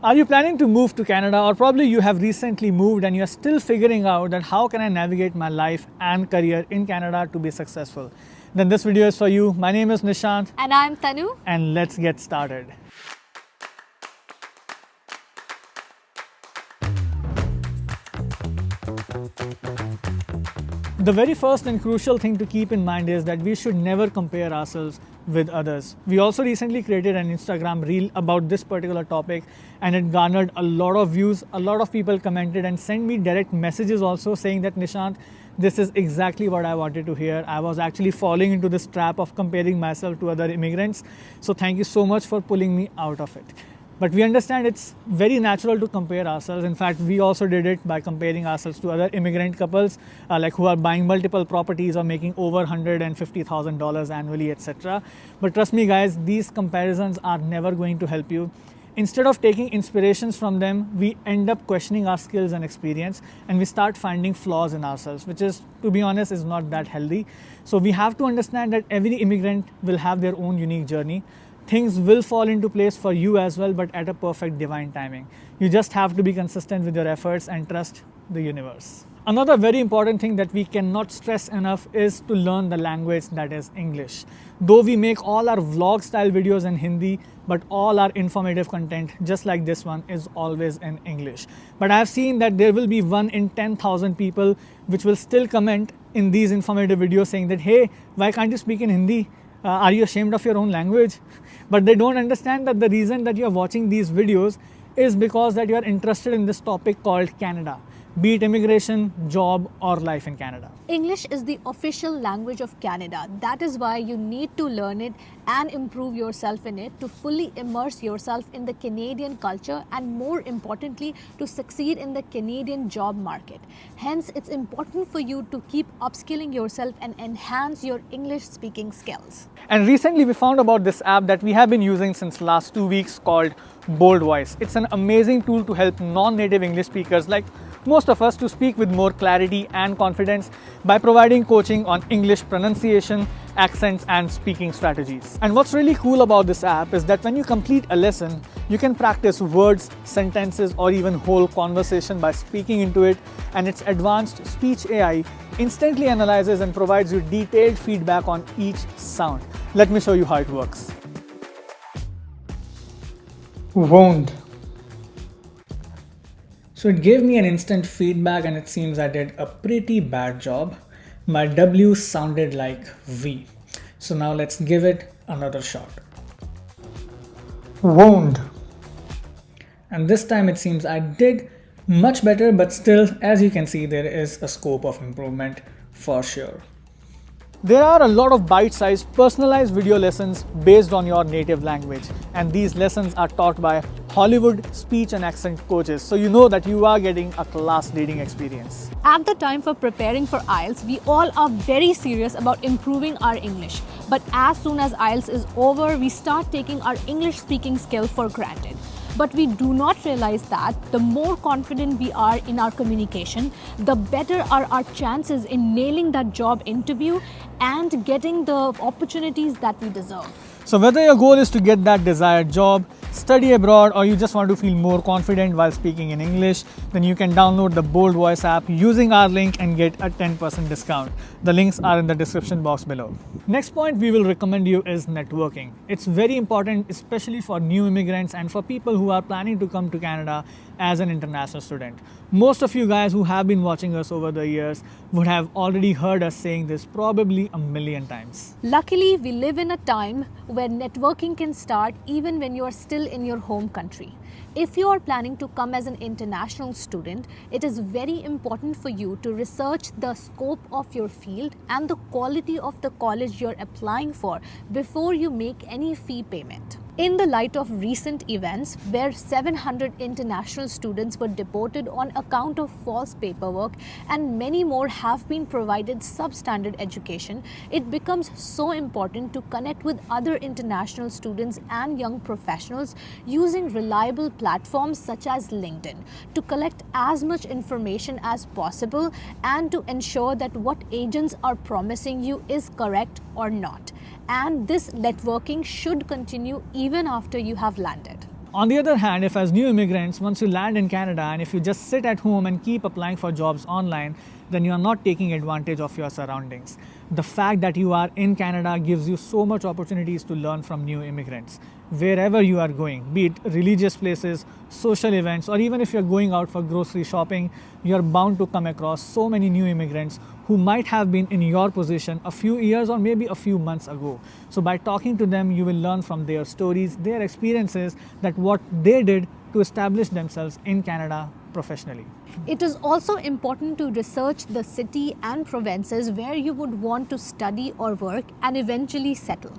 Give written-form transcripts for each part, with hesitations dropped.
Are you planning to move to Canada, or probably you have recently moved and you're still figuring out that how can I navigate my life and career in Canada to be successful? Then this video is for you. My name is Nishant. And I'm Tanu. And let's get started. The very first and crucial thing to keep in mind is that we should never compare ourselves with others. We also recently created an Instagram reel about this particular topic, and it garnered a lot of views. A lot of people commented and sent me direct messages also saying that, Nishant, this is exactly what I wanted to hear. I was actually falling into this trap of comparing myself to other immigrants. So thank you so much for pulling me out of it. But we understand it's very natural to compare ourselves. In fact, we also did it by comparing ourselves to other immigrant couples like who are buying multiple properties or making over $150,000 annually, etc. But trust me guys, these comparisons are never going to help you. Instead of taking inspirations from them, we end up questioning our skills and experience, and we start finding flaws in ourselves, which is, to be honest, is not that healthy. So we have to understand that every immigrant will have their own unique journey. Things will fall into place for you as well, but at a perfect divine timing. You just have to be consistent with your efforts and trust the universe. Another very important thing that we cannot stress enough is to learn the language that is English. Though we make all our vlog style videos in Hindi, but all our informative content, just like this one, is always in English. But I have seen that there will be 1 in 10,000 people which will still comment in these informative videos saying that, hey, why can't you speak in Hindi? Are you ashamed of your own language? But they don't understand that the reason that you're watching these videos is because that you're interested in this topic called Canada, be it immigration, job, or life in Canada. English is the official language of Canada. That is why you need to learn it and improve yourself in it to fully immerse yourself in the Canadian culture and, more importantly, to succeed in the Canadian job market. Hence, it's important for you to keep upskilling yourself and enhance your English speaking skills. And recently we found about this app that we have been using since last 2 weeks called Bold Voice. It's an amazing tool to help non-native English speakers like most of us to speak with more clarity and confidence by providing coaching on English pronunciation, accents, and speaking strategies. And what's really cool about this app is that when you complete a lesson, you can practice words, sentences, or even whole conversation by speaking into it, and its advanced speech AI instantly analyzes and provides you detailed feedback on each sound. Let me show you how it works. Wound. So it gave me an instant feedback, and it seems I did a pretty bad job. My W sounded like V. So now let's give it another shot. Wound. And this time it seems I did much better, but still, as you can see, there is a scope of improvement for sure. There are a lot of bite-sized, personalized video lessons based on your native language, and these lessons are taught by Hollywood speech and accent coaches, so you know that you are getting a class-leading experience. At the time for preparing for IELTS, we all are very serious about improving our English. But as soon as IELTS is over, we start taking our English speaking skill for granted. But we do not realize that the more confident we are in our communication, the better are our chances in nailing that job interview and getting the opportunities that we deserve. So whether your goal is to get that desired job, study abroad, or you just want to feel more confident while speaking in English, then you can download the Bold Voice app using our link and get a 10% discount. The links are in the description box below. Next point we will recommend you is networking. It's very important, especially for new immigrants and for people who are planning to come to Canada as an international student. Most of you guys who have been watching us over the years would have already heard us saying this probably a million times. Luckily, we live in a time where networking can start even when you are still in your home country. If you are planning to come as an international student, it is very important for you to research the scope of your field and the quality of the college you're applying for before you make any fee payment. In the light of recent events where 700 international students were deported on account of false paperwork and many more have been provided substandard education, it becomes so important to connect with other international students and young professionals using reliable platforms such as LinkedIn to collect as much information as possible and to ensure that what agents are promising you is correct or not. And this networking should continue even after you have landed. On the other hand, if as new immigrants, once you land in Canada and if you just sit at home and keep applying for jobs online, then you are not taking advantage of your surroundings. The fact that you are in Canada gives you so much opportunities to learn from new immigrants. Wherever you are going, be it religious places, social events, or even if you're going out for grocery shopping, you're bound to come across so many new immigrants who might have been in your position a few years or maybe a few months ago. So by talking to them, you will learn from their stories, their experiences, that what they did to establish themselves in Canada professionally. It is also important to research the city and provinces where you would want to study or work and eventually settle.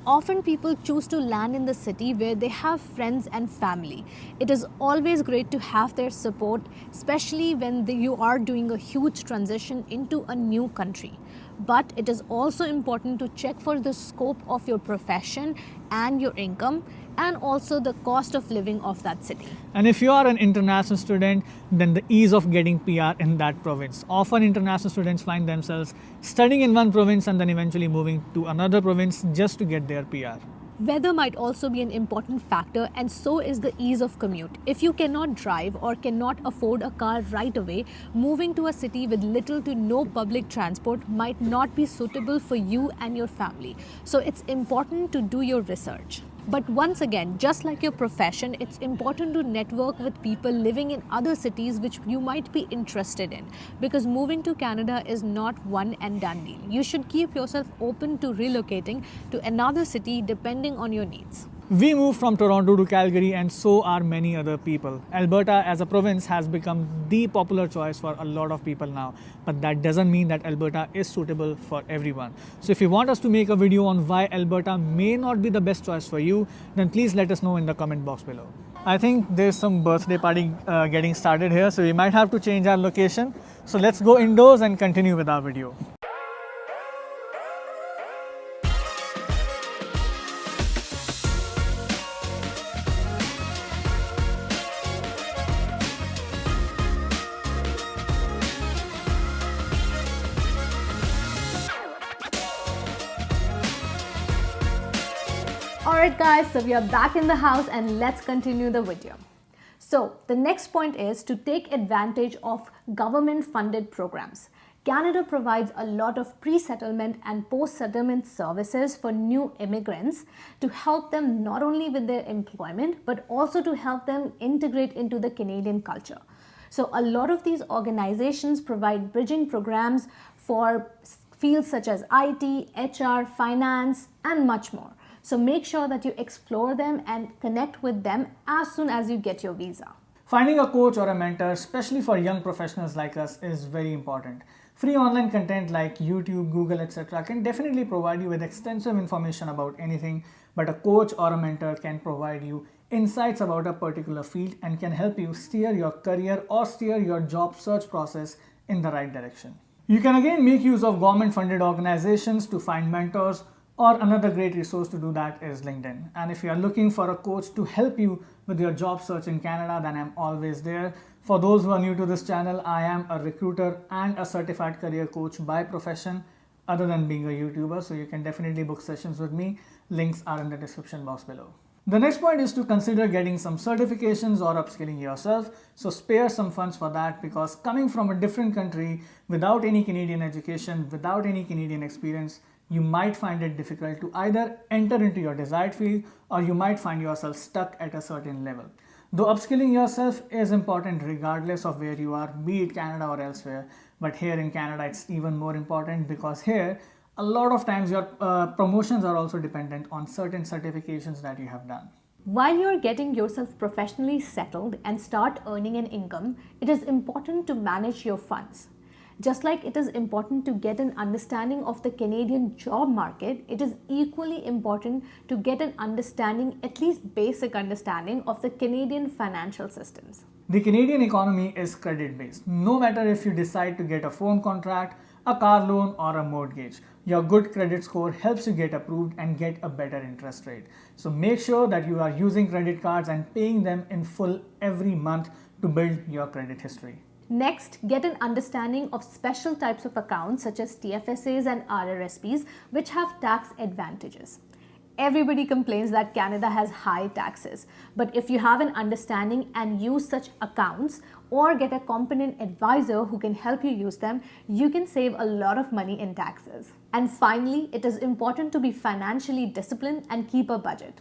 Often people choose to land in the city where they have friends and family. It is always great to have their support, especially when you are doing a huge transition into a new country. But it is also important to check for the scope of your profession and your income, and also the cost of living of that city. And if you are an international student, then the ease of getting PR in that province. Often international students find themselves studying in one province and then eventually moving to another province just to get their PR. Weather might also be an important factor, and so is the ease of commute. If you cannot drive or cannot afford a car right away, moving to a city with little to no public transport might not be suitable for you and your family. So it's important to do your research. But once again, just like your profession, it's important to network with people living in other cities which you might be interested in, because moving to Canada is not one and done deal. You should keep yourself open to relocating to another city depending on your needs. We moved from Toronto to Calgary, and so are many other people. Alberta as a province has become the popular choice for a lot of people now, but that doesn't mean that Alberta is suitable for everyone. So if you want us to make a video on why Alberta may not be the best choice for you, then please let us know in the comment box below. I think there's some birthday party getting started here, so we might have to change our location. So let's go indoors and continue with our video. Alright guys, so we are back in the house and let's continue the video. So the next point is to take advantage of government funded programs. Canada provides a lot of pre-settlement and post-settlement services for new immigrants to help them not only with their employment but also to help them integrate into the Canadian culture. So a lot of these organizations provide bridging programs for fields such as IT, HR, finance, and much more. So make sure that you explore them and connect with them as soon as you get your visa. Finding a coach or a mentor, especially for young professionals like us, is very important. Free online content like YouTube, Google, etc. can definitely provide you with extensive information about anything, but a coach or a mentor can provide you insights about a particular field and can help you steer your career or steer your job search process in the right direction. You can again make use of government-funded organizations to find mentors, or another great resource to do that is LinkedIn. And if you are looking for a coach to help you with your job search in Canada, then I'm always there. For those who are new to this channel, I am a recruiter and a certified career coach by profession, other than being a YouTuber. So you can definitely book sessions with me. Links are in the description box below. The next point is to consider getting some certifications or upskilling yourself. So spare some funds for that, because coming from a different country without any Canadian education, without any Canadian experience, you might find it difficult to either enter into your desired field, or you might find yourself stuck at a certain level. Though upskilling yourself is important regardless of where you are, be it Canada or elsewhere, but here in Canada it's even more important, because here a lot of times your promotions are also dependent on certain certifications that you have done. While you're getting yourself professionally settled and start earning an income, it is important to manage your funds. Just like it is important to get an understanding of the Canadian job market, it is equally important to get an understanding, at least basic understanding, of the Canadian financial systems. The Canadian economy is credit-based. No matter if you decide to get a phone contract, a car loan, or a mortgage, your good credit score helps you get approved and get a better interest rate. So make sure that you are using credit cards and paying them in full every month to build your credit history. Next, get an understanding of special types of accounts such as TFSAs and RRSPs, which have tax advantages. Everybody complains that Canada has high taxes, but if you have an understanding and use such accounts or get a competent advisor who can help you use them, you can save a lot of money in taxes. And finally, it is important to be financially disciplined and keep a budget.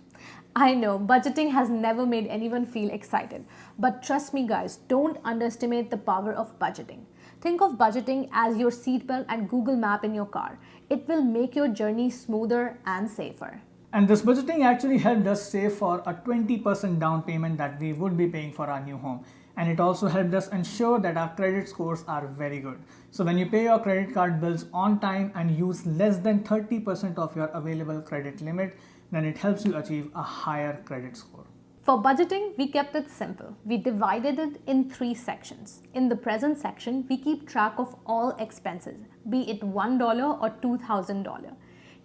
I know budgeting has never made anyone feel excited, but trust me guys, don't underestimate the power of budgeting. Think of budgeting as your seatbelt and Google Map in your car. It will make your journey smoother and safer. And this budgeting actually helped us save for a 20% down payment that we would be paying for our new home. And it also helped us ensure that our credit scores are very good. So when you pay your credit card bills on time and use less than 30% of your available credit limit, then it helps you achieve a higher credit score. For budgeting, we kept it simple. We divided it in 3 sections. In the present section, we keep track of all expenses, be it $1 or $2,000.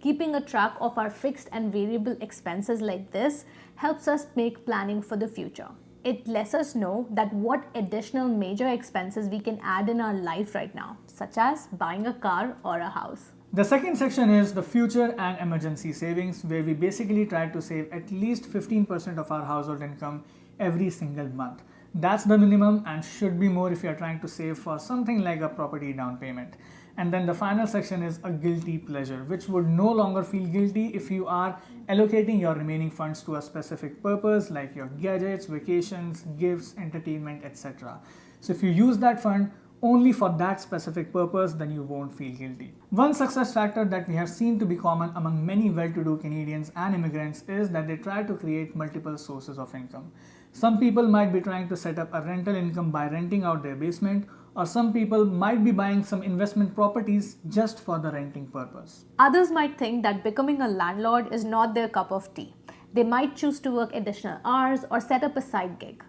Keeping a track of our fixed and variable expenses like this helps us make planning for the future. It lets us know that what additional major expenses we can add in our life right now, such as buying a car or a house. The second section is the future and emergency savings, where we basically try to save at least 15% of our household income every single month. That's the minimum and should be more if you're trying to save for something like a property down payment. And then the final section is a guilty pleasure, which would no longer feel guilty if you are allocating your remaining funds to a specific purpose like your gadgets, vacations, gifts, entertainment, etc. So if you use that fund only for that specific purpose, then you won't feel guilty. One success factor that we have seen to be common among many well-to-do Canadians and immigrants is that they try to create multiple sources of income. Some people might be trying to set up a rental income by renting out their basement, or some people might be buying some investment properties just for the renting purpose. Others might think that becoming a landlord is not their cup of tea. They might choose to work additional hours or set up a side gig.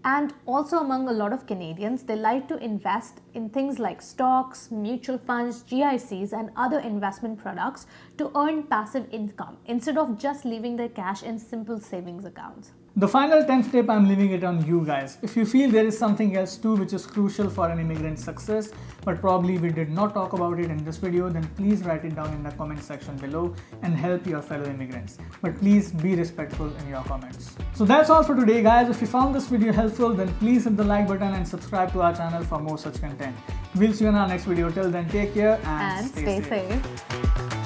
And also among a lot of Canadians, they like to invest in things like stocks, mutual funds, GICs and other investment products to earn passive income instead of just leaving their cash in simple savings accounts. The final 10th tip, I'm leaving it on you guys. If you feel there is something else too which is crucial for an immigrant's success, but probably we did not talk about it in this video, then please write it down in the comment section below and help your fellow immigrants. But please be respectful in your comments. So that's all for today guys. If you found this video helpful, then please hit the like button and subscribe to our channel for more such content. We'll see you in our next video. Till then, take care and stay safe.